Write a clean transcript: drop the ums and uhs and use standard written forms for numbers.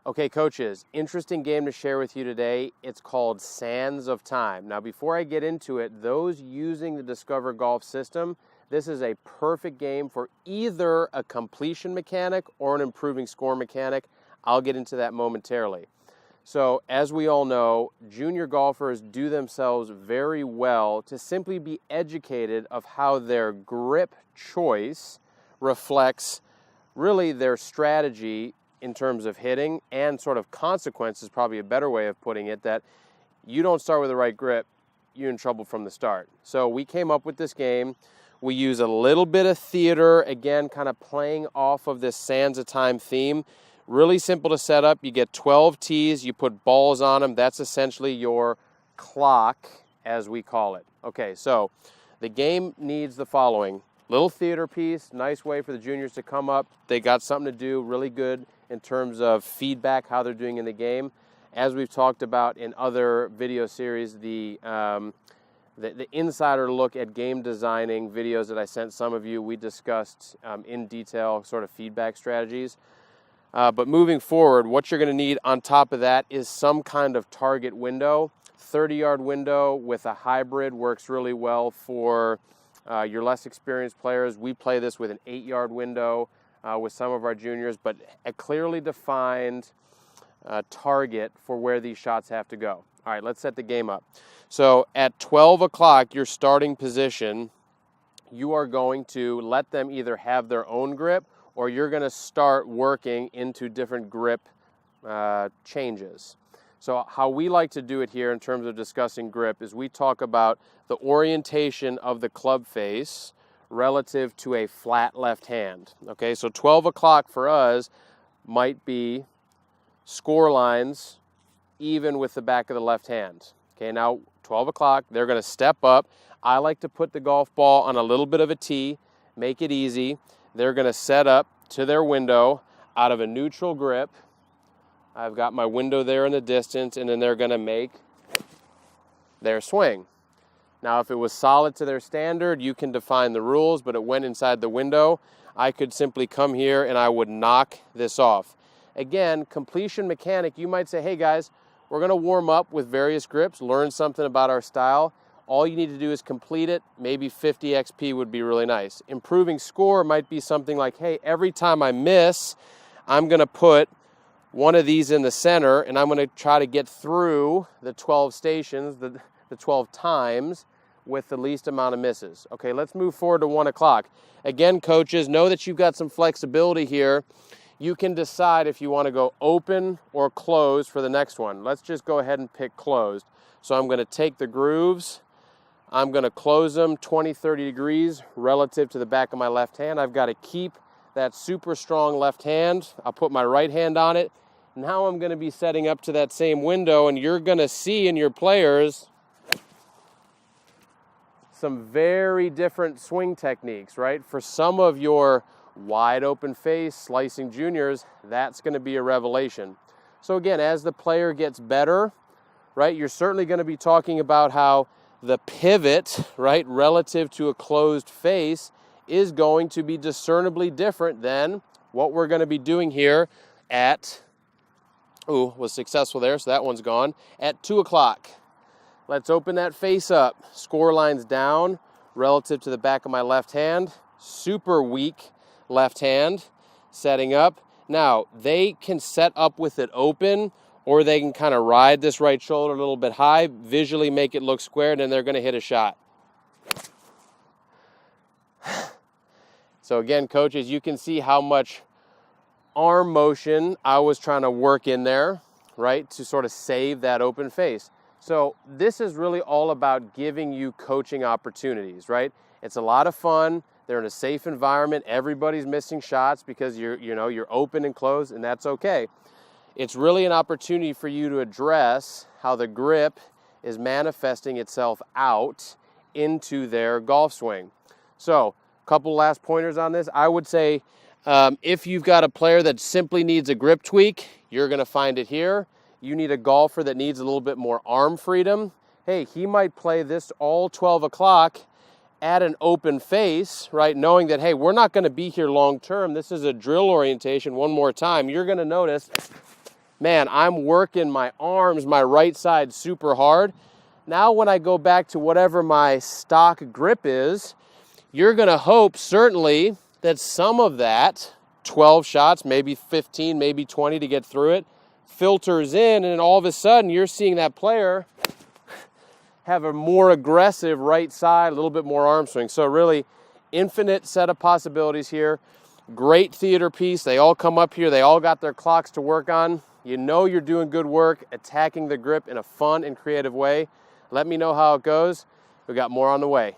Okay, coaches, interesting game to share with you today. It's called Sands of Time. Now, before I get into it, those using the Discover Golf system, this is a perfect game for either a completion mechanic or an improving score mechanic. I'll get into that momentarily. So, as we all know, junior golfers do themselves very well to simply be educated of how their grip choice reflects really their strategy in terms of hitting, and sort of consequence is probably a better way of putting it, that you don't start with the right grip, you're in trouble from the start. So we came up with this game. We use a little bit of theater, again, kind of playing off of this Sands of Time theme. Really simple to set up. You get 12 tees, you put balls on them. That's essentially your clock, as we call it. Okay, so the game needs the following. Little theater piece, nice way for the juniors to come up. They got something to do, really good in terms of feedback, how they're doing in the game. As we've talked about in other video series, the insider look at game designing videos that I sent some of you, we discussed in detail sort of feedback strategies. But moving forward, what you're going to need on top of that is some kind of target window. 30-yard window with a hybrid works really well for your less experienced players. We play this with an 8-yard window with some of our juniors, but a clearly defined target for where these shots have to go. All right, let's set the game up. So at 12 o'clock, your starting position, you are going to let them either have their own grip or you're going to start working into different grip changes. So how we like to do it here in terms of discussing grip is we talk about the orientation of the club face relative to a flat left hand. Okay, so 12 o'clock for us might be score lines even with the back of the left hand. Okay, now 12 o'clock, they're going to step up. I like to put the golf ball on a little bit of a tee, make it easy. They're going to set up to their window out of a neutral grip. I've got my window there in the distance, and then they're going to make their swing. Now, if it was solid to their standard, you can define the rules, but it went inside the window. I could simply come here and I would knock this off. Again, completion mechanic, you might say, hey guys, we're going to warm up with various grips, learn something about our style. All you need to do is complete it. Maybe 50 XP would be really nice. Improving score might be something like, hey, every time I miss, I'm going to put one of these in the center, and I'm going to try to get through the 12 stations, the 12 times with the least amount of misses. Okay, let's move forward to 1 o'clock. Again, coaches, know that you've got some flexibility here. You can decide if you want to go open or closed for the next one. Let's just go ahead and pick closed. So I'm going to take the grooves. I'm going to close them 20, 30 degrees relative to the back of my left hand. I've got to keep that super strong left hand. I'll put my right hand on it. Now I'm going to be setting up to that same window, and you're going to see in your players some very different swing techniques, right? For some of your wide open face slicing juniors, that's going to be a revelation. So again, as the player gets better, right, you're certainly going to be talking about how the pivot, right, relative to a closed face is going to be discernibly different than what we're going to be doing here at, was successful there, so that one's gone, at 2 o'clock. Let's open that face up. Score lines down relative to the back of my left hand. Super weak left hand setting up. Now, they can set up with it open, or they can kind of ride this right shoulder a little bit high, visually make it look square, and then they're going to hit a shot. So again, coaches, you can see how much arm motion I was trying to work in there, right, to sort of save that open face. So this is really all about giving you coaching opportunities, right? It's a lot of fun. They're in a safe environment. Everybody's missing shots because you're open and closed, and that's okay. It's really an opportunity for you to address how the grip is manifesting itself out into their golf swing. So a couple last pointers on this. I would say if you've got a player that simply needs a grip tweak, you're going to find it here. You need a golfer that needs a little bit more arm freedom. Hey, he might play this all 12 o'clock at an open face, right? Knowing that, hey, we're not going to be here long term. This is a drill orientation. One more time, you're going to notice man, I'm working my arms, my right side super hard. Now when I go back to whatever my stock grip is, you're going to hope certainly that some of that 12 shots, maybe 15, maybe 20 to get through it, filters in, and all of a sudden you're seeing that player have a more aggressive right side, a little bit more arm swing. So really infinite set of possibilities here. Great theater piece. They all come up here. They all got their clocks to work on. You know you're doing good work, attacking the grip in a fun and creative way. Let me know how it goes. We got more on the way.